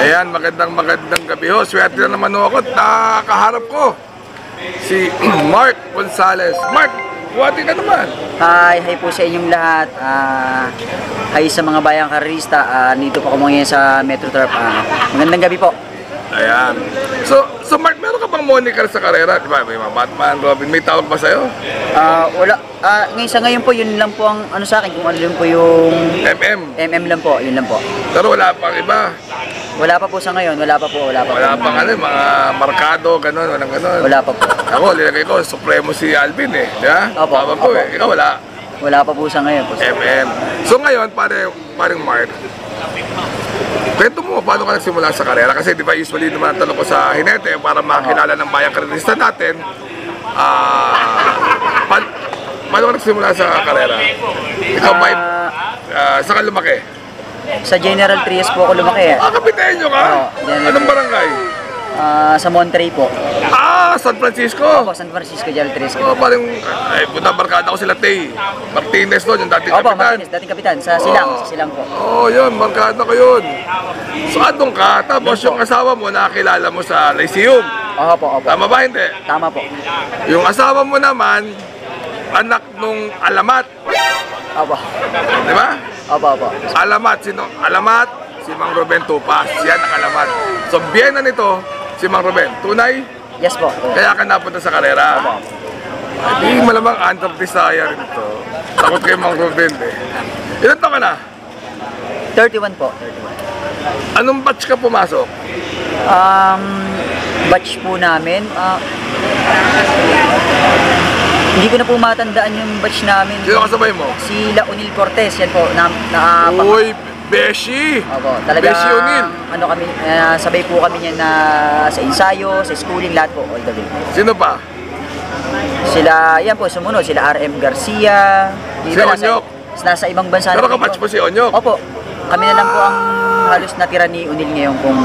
Ayan, magandang gabi ho. Swerte na naman ho ako at nakaharap ko si Mark Gonzales. Mark, buhati ka naman. Hi po sa inyong lahat. Hi sa mga bayang karista. Nito po ako ngayon sa Metro Turf. Magandang gabi po. Ayan. So Mark, meron ka bang moniker sa karera? Diba, may mga Batman, Robin, may tawag ba sa'yo? Wala. Ngayon po, yun lang po ang ano sa akin. Kung ano lang po yung MM lang po. Yun lang po. Pero wala pang iba. Wala pa po sa ngayon. Wala pa po. Wala pang ano, mga markado, gano'n, walang gano'n. Wala pa po. Ako, linagay ko, Supremo si Alvin eh. Diba? Opo, Tawag ko opo. eh. Ikaw wala. Wala pa po sa ngayon po. MM. So ngayon, parang Mark, kwento mo, paano ka nagsimula sa karera? Kasi di ba usually naman tanong ko sa Hinete para makilala ng bayang karenista natin. Paano ka nagsimula sa karera? Ikaw ba, saan ka lumaki? Sa General Trias po ako lumaki. Kapitenyo ka? Anong barangay? Sa Monterey po. San Francisco? Opo, San Francisco, General Trias. Parang, punta barkada ko sila Tay Martinez doon, yung dating Opo, kapitan. Martinez, dating kapitan. Sa Silang po. Yun, barkada ko yun. So, andun ka, tapos yung asawa mo, nakakilala mo sa Lyceum. Opo. Tama ba, hindi? Tama po. Yung asawa mo naman, anak nung Alamat. Opo. Di ba? Opo. Alamat, sino? Alamat, si Mang Ruben Tupas. Yan ang Alamat. So, biyena nito, si Mang Ruben. Tunay? Yes po. Kaya ka napunta sa karera. Opo. Hindi malamang under desire ito. Takot kay Mang Ruben eh. Ilan taon ka na? 31 po. Anong batch ka pumasok? Batch po namin. Hindi ko na po matandaan yung batch namin. Sino kasabay mo? Si Launil Cortez, yan po. Uy, Beshi! Opo, talaga. Beshi Unil. Ano kami, sabay po kami niyan na sa ensayo, sa schooling, lahat po, all the way. Sino pa? Sila, yan po, sumunod. Sila RM Garcia. Si Onyok. Nasa ibang bansa. Pero kabatch mo si Onyok? Opo. Kami na lang po ang halos natira ni Unil ngayon pong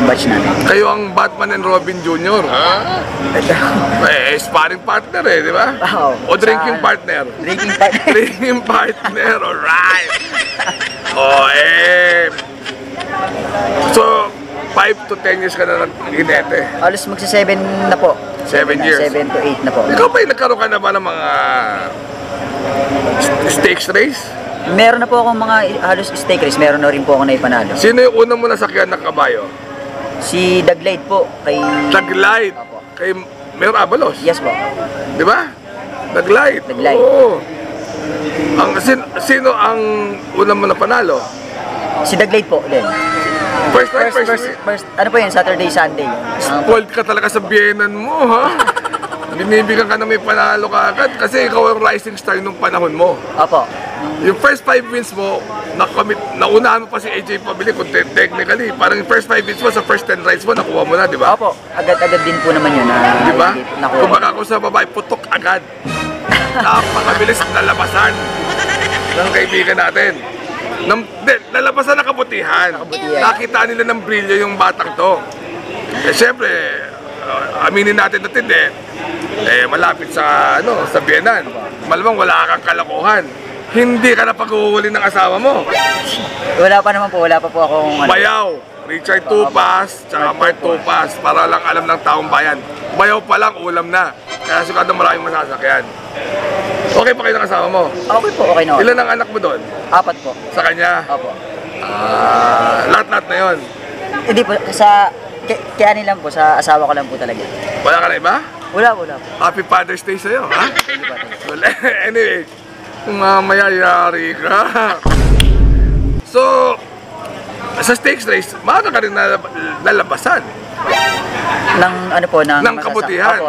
batch namin. Kayo ang Batman and Robin Jr. Sparring partner eh, di ba? O drinking partner? Drinking partner. Drinking partner, alright! So, 5 to 10 years ka na nag-Hinete? Halos magsi-7 na po. 7 years? 7 to 8 na po. Ikaw ba nagkaroon ka na ba ng mga stakes race? Meron na po akong mga halos stake race. Meron na rin po ako na ipanalo. Sino yung unang mo nasakyan ng kabayo? Si Daglide po. Daglide? Opo. Kay Mayor Abalos? Yes po. Di ba? Daglide? Daglide. Oo. Sino ang unang mo na panalo? Si Daglide po din. First, ano po yun? Saturday, Sunday. spoiled ka talaga sa biyenan mo, ha? Binibigyan ka na may panalo ka agad kasi ikaw ang rising star nung panahon mo. Opo. Yung first 5 wins mo, naunahan mo pa si AJ Pabili kung technically. Parang yung first 5 wins mo, sa first 10 rides mo, nakuha mo na, di ba? Opo. Agad-agad din po naman yun. Di ba? Nakuha. Kung baka ako sa babae, putok agad. Napakabilis na labasan ng kaibigan natin. Nalabasan na kabutihan. Nakita nila ng brilyo yung batang to. Siyempre, aminin natin na tindi, malapit sa biyenan. Malamang wala kang kalokohan. Hindi ka na pag-uuhuli ng asawa mo. Wala pa po akong Bayaw, Richard Tupas, tsaka Mark Tupas, para lang alam ng taong bayan. Bayaw pa lang, ulam na. Kaya sigurado maraming masasakyan. Okay pa kayo ng asawa mo? Okay po, okay na. Ilan ang anak mo doon? 4 po. Sa kanya? Opo. Lahat-lahat na yun. Hindi po, kaya nilang po, sa asawa ko lang po talaga. Wala ka na iba? Wala po. Happy Father's Day sa'yo, ha? Well, anyway, kung mayayari ka. So, sa stakes race, maaga ka rin nalabasan. Ng kabutihan. Opo, ng kabutihan po.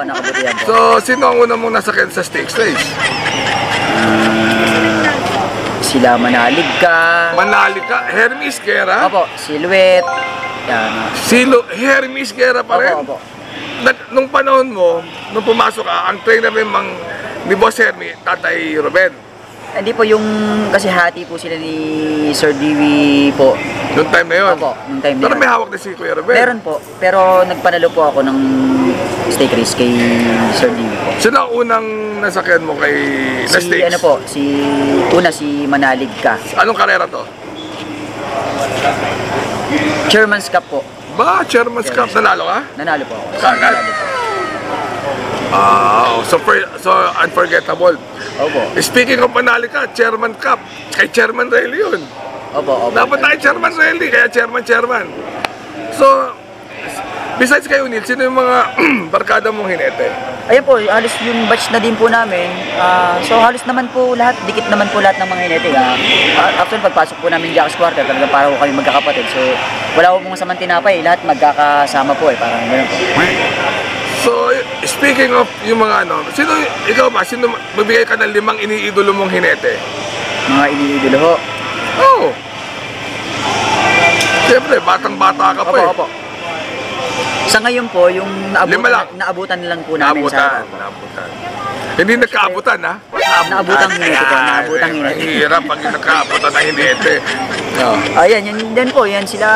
So, sino ang una mong nasakyan sa stakes race? Sila Manalig ka. Manalig ka? Hermes Guerra? Opo, Silhouette. Yan. Hermes Guerra pa rin? Opo. Nung panahon mo, nung pumasok ka, ang trainer ni Boss Hermes, Tatay Ruben. Hindi po yung, kasi hati po sila ni Sir Dewey po. Noong time na yun? Opo, noong time na Pero yun. may hawak na si Kuya Ruben? Meron po, pero nagpanalo po ako ng stake race kay Sir Dewey po. Sino ang unang nasakyan mo kay na stakes? Si Manalig ka. Anong karera to? Chairman's Cup po. Ba, Chairman's Cup, nanalo ka? Nanalo po ako. Kagad? Nanalo po. So unforgettable. Opo. Speaking of panalo ka, Chairman Cup, kay Chairman Rally yun. Opo. Dapat tayo Chairman Rally, kaya Chairman. So, besides kayo, Neil, sino yung mga barkada mong hinete? Ayan po, halos yung batch na din po namin. So halos naman po lahat, dikit naman po lahat ng mga hinete. Actually, pagpasok po namin Jack's Quarter, talaga parang kami magkakapatid. So wala po pong samang tinapay, lahat magkakasama po parang gano'n po. So, speaking of yung mga ikaw magbigay ka ng 5 iniidolo mong hinete? Mga iniidolo ho? Oo. Siyempre, batang-bata ka pa eh. Opo. Sa ngayon po, yung naabutan lang po namin Naabutan. Hindi nagkaabutan, ha? Naabutang hinete po, naabutang hinete. Hirap pag nagkaabutan ng hinete. Ayan, yan po, yan sila,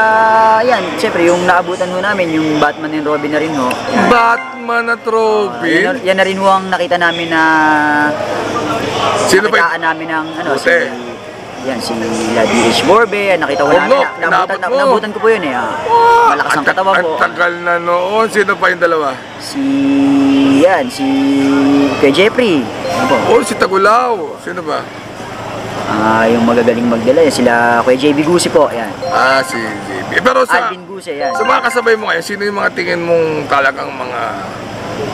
yan, siyempre yung naabutan ho namin, yung Batman and Robin na rin ho. Yan. Batman at Robin? Yan na rin ho ang nakita namin na, Sino pa namin ng, Buti. Yan, si D.H. Borbe, nakita ko namin. Naabutan ko po yun eh. Malakas ang katawan po. Ang tagal na noon. Sino pa yung dalawa? Si Kuya Jeffrey. Si Tagulaw. Sino ba? Yung magagaling magdala, sila Kuya JB Gusi po. Yan. Si JB. Pero Alvin Gusi, yan. Sa mga kasabay mo ngayon, sino yung mga tingin mong talagang mga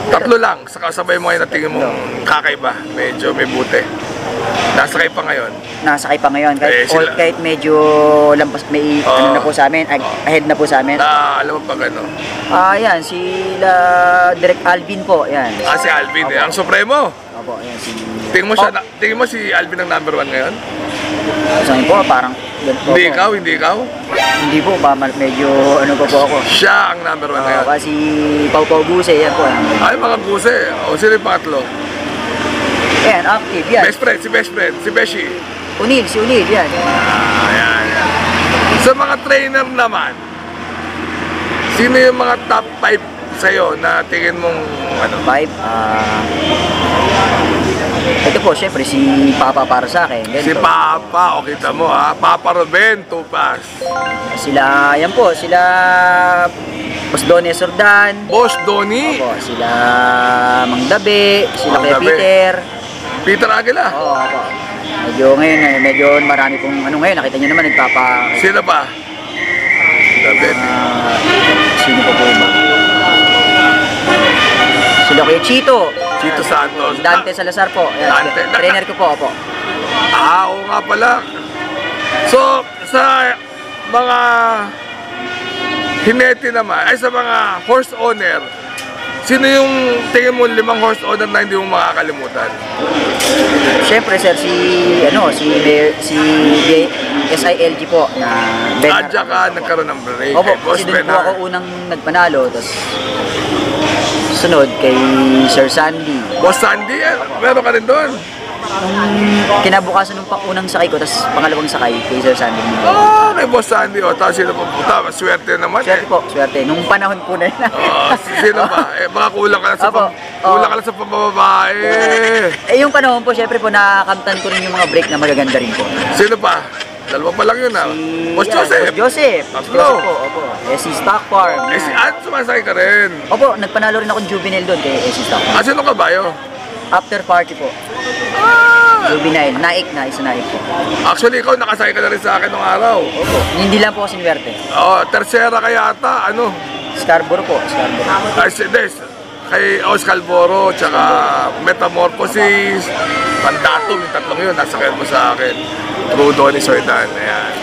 tatlo lang sa kasabay mo ngayon na tingin mong kakaiba? Medyo may buti. Nasakay pa ngayon. Kahit medyo lampas, may na po sa amin, ahead na po sa amin. Alam mo pag yan, sila Direk Alvin po, yan. Si Alvin, ang Supremo. Opo, yan si... Tingin mo si Alvin ang number 1 ngayon? Sa akin po, parang... Hindi ikaw? Hindi po, medyo po ako. Siya ang number 1 ngayon? Kasi Pau Guse, yan po. Ay, mga Guse. Sino yung pangatlo? Yan, active, yan. Best friend, si Beshi. Si Unil, yan. Yan. Sa mga trainer naman, sino yung mga top 5 sa'yo na tingin mong 5? Ito po, syempre, si Papa para sa akin. Si Papa, kita mo ha. Papa Ruben, Tupas. Sila Boss Donnie Sordan. Boss Donnie. Opo, sila Mang Dabe, sila Kuya Peter. Peter Aguila. Opo. Medyo marami pong ngayon, nakita niyo naman Sino pa? Dabe. Sino pa po ba? Sila Kuya Chito Santos. Dante Salazar po. Dante. Trainer ko po, opo. Oo nga pala. So, sa mga hinete naman, sa mga horse owner, sino yung tingin mo 5 horse owner na hindi mo makakalimutan? Siyempre sir, si SILG po na Ben. Tsaka nagkaroon ng break. Opo, kasi doon po ako unang nagpanalo, tapos sunod kay Sir Sandy. Boss Sandy, meron ka rin doon? Nung kinabukasan nung unang sakay ko, tapos pangalawang sakay kay Sir Sandy. Kay Boss Sandy, tapos sino pa puta, swerte naman Swerte. Nung panahon po na yun. Sino ba? Baka kulang ka lang sa pambabae. Yung panahon po, syempre po, nakakamtan ko rin yung mga break na magaganda rin po. Sino pa? Dalawa pa lang yun Boss Joseph. Tatlo. Opo. SC Stock Farm. Sumasakay ka rin. Opo, nagpanalo rin akong juvenile doon kay SC Stock Farm. Sino ka bayo? After party po. Juvenile, isa naik po. Actually, ikaw nakasakay ka na rin sa akin nung araw. Opo. Hindi lang po ako sinwerte. Tercera ka yata, Scarborough po, kay Scalboro, tsaka Metamorphosis, Pandatum, yung tatlong yun, nasakyan mo sa akin. True Donnie Sordan, ayan.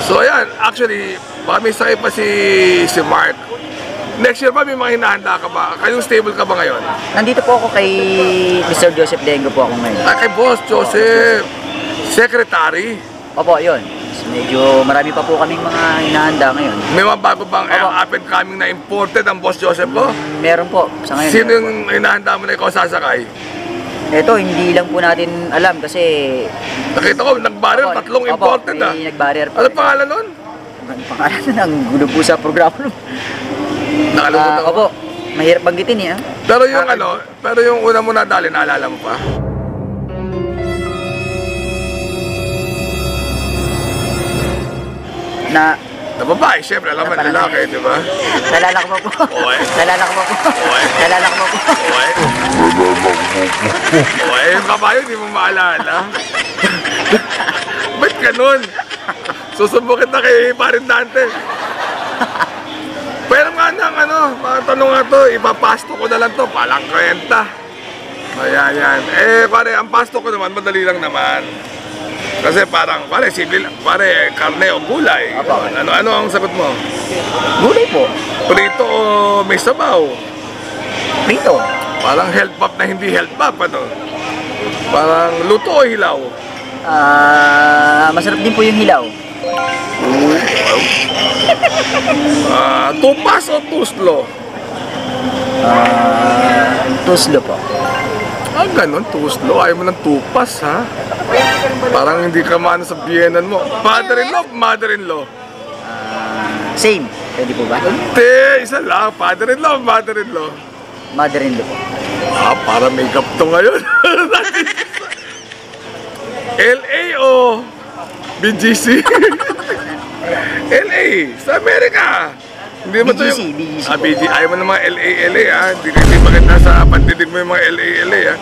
So ayan, actually, baka may sakay pa si Mark. Next year ba may mga hinahanda ka ba? Kayong stable ka ba ngayon? Nandito po ako kay Mr. Joseph Dengo po ako ngayon. Kay Boss Joseph, Secretary. Opo, yun. Medyo marami pa po kaming mga hinahanda ngayon. May mga bago bang up and coming na imported ang Boss Joseph po? Meron po, sa ngayon. Sino yung hinahanda mo na ikaw sasakay? Ito, hindi lang po natin alam kasi... Nakita ko, nag-barrier, tatlong imported may nag-barrier po. Ano pangalan nun? Ang pangalan nun, ang gulo po sa programa nun. Nakalimutan ko. Opo, mahirap banggitin Pero yung pero yung una mo nadali, naalala mo pa? Na babae, syempre, alam mo, lalaki, di ba? Nalala ko po. Oy. Nalala ko po. Oy. Nalala ko po. Oy. Oy, yung kabayo, di mo maalala. Ba't ganun? Susubukin na kay Parin Dante. Pero nga nang mga tanong nga to, ipapasto ko na lang to, palang kwenta. Ayan, yan. Pare, ang pasto ko naman, madali lang naman. Kasi parang, pare, simple lang. Pare, karne o gulay. Apa. Ano ang sagot mo? Gulay po. Prito o may sabaw? Prito. Parang health pop na hindi health pop, ano? Parang luto o hilaw? Masarap din po yung hilaw. Tupas o tuslo? Tuslo po. Ganun, tuslo. Ayaw mo ng tupas, ha? Parang hindi ka maano sa biyenan mo. Father-in-law, mother-in-law? Same. Pwede po ba? Hindi, isa lang. Father-in-law, mother-in-law? Mother-in-law po. Para may gap to ngayon. LA o BGC? LA, sa Amerika. Hindi mo to yung... BGC. BGC. Ayaw mo ng mga LA, ha? Hindi maganda sa pandidig mo yung mga LA, ha?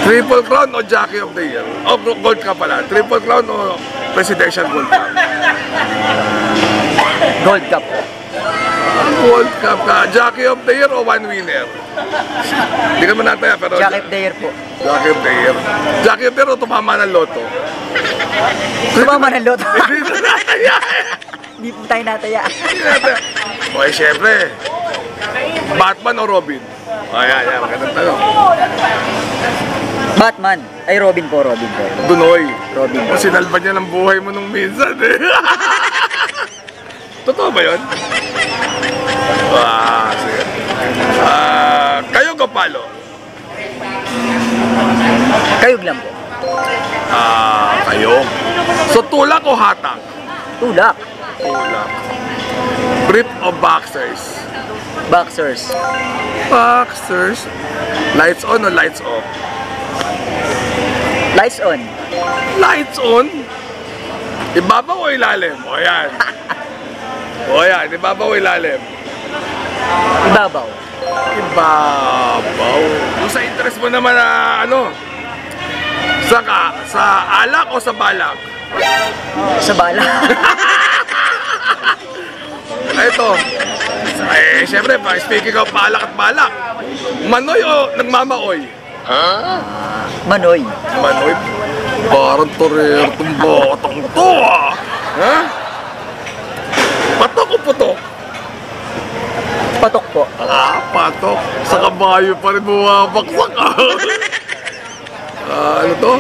Triple Crown o Jockey of the Year? O Gold Cup pala. Triple Crown o Presidential Gold Cup? Gold Cup po. Gold Cup ka. Jockey of the Year o one winner? Hindi ka man nataya, pero... Jockey of the Year po. Jockey of the Year. Jockey of the Year o tumama ng loto? Tumama ng loto. Hindi na nataya. Hindi po tayo nataya. Hindi nataya. Okay, syempre. Batman o Robin? Ayan, magandang tanong. Batman. Ay, Robin po. Dunoy. Robin po. Kung sinalba niya ng buhay mo nung minsan, eh. Totoo ba yun? Sige. Kayo o palo? Kayog lang po. Kayo. So, tulak o hatak? Tulak. Tulak. Brief o boxers? Boxers. Boxers. Lights on o lights off? Lights on. Lights on? Ibabaw o ilalim? O yan. O yan, ibabaw o ilalim? Ibabaw. Ibabaw. Kung sa interest mo naman na sa alak o sa balak? Sa bala. Ito. Siyempre, speaking of balak at balak, manoy o nagmamaoy? Manoy. Manoy? Parang torer itong botong to, ah. Ha? Patok o putok? Patok po. Patok. Sa kabayo pa rin bumabaksak, ah. Ano to?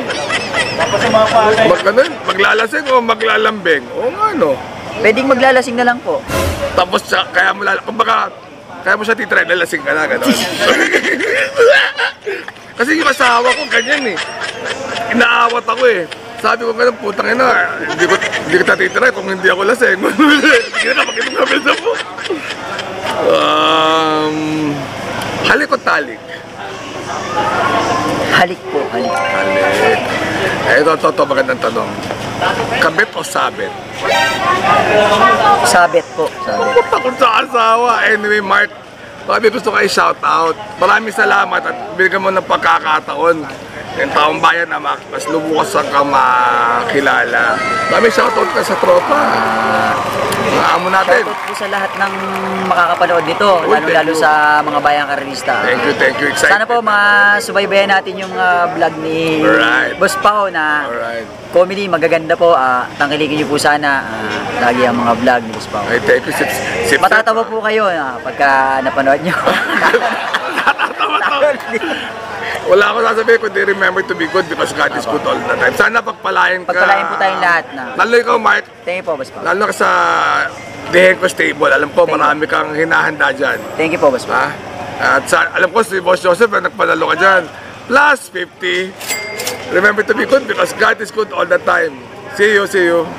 Maglalasing o maglalambing? O nga, no? Pwedeng maglalasing na lang po. Tapos kaya mo kaya mo siya titry, lalasing ka na, gano'n. Kasi yung asawa ko, ganyan eh. Inaawat ako eh. Sabi ko gano'n, putang ina, hindi ko tatitry kung hindi ako lasing. Hindi na kapag kami sa po. Halik o talik? Halik po, halik. Halik. Ito, magandang tanong. Kabit o sabit? Sabit po, sabit. Puta ko sa asawa. Anyway, Mark, sabi gusto kayo shout out. Maraming salamat at binigyan mo ng pagkakataon. Yung taong bayan na mas lubukas ka makilala. Maraming shout out ka sa tropa. Mga amo natin. Shoutout po sa lahat ng makakapanood nito, lalo-lalo sa mga bayang karalista. Thank you. Excited. Sana po masubaybayan natin yung vlog ni Boss Pao na comedy, magaganda po. Tangkilikin niyo po sana lagi ang mga vlog ni Boss Pao. Ay, thank you. Matatawa po kayo pagka napanood niyo. Wala ako sasabihin kundi remember to be good because God is good all the time. Sana pagpalain ka. Pagpalain po tayong lahat na. Lalo ikaw, Mark. Thank you po, Boss Pao. Lalo ka sa Dehenko Stable. Alam ko, marami kang hinahanda dyan. Thank you po, Boss Pao. At alam ko si Boss Joseph nagpanalo ka dyan. Plus 50. Remember to be good because God is good all the time. See you.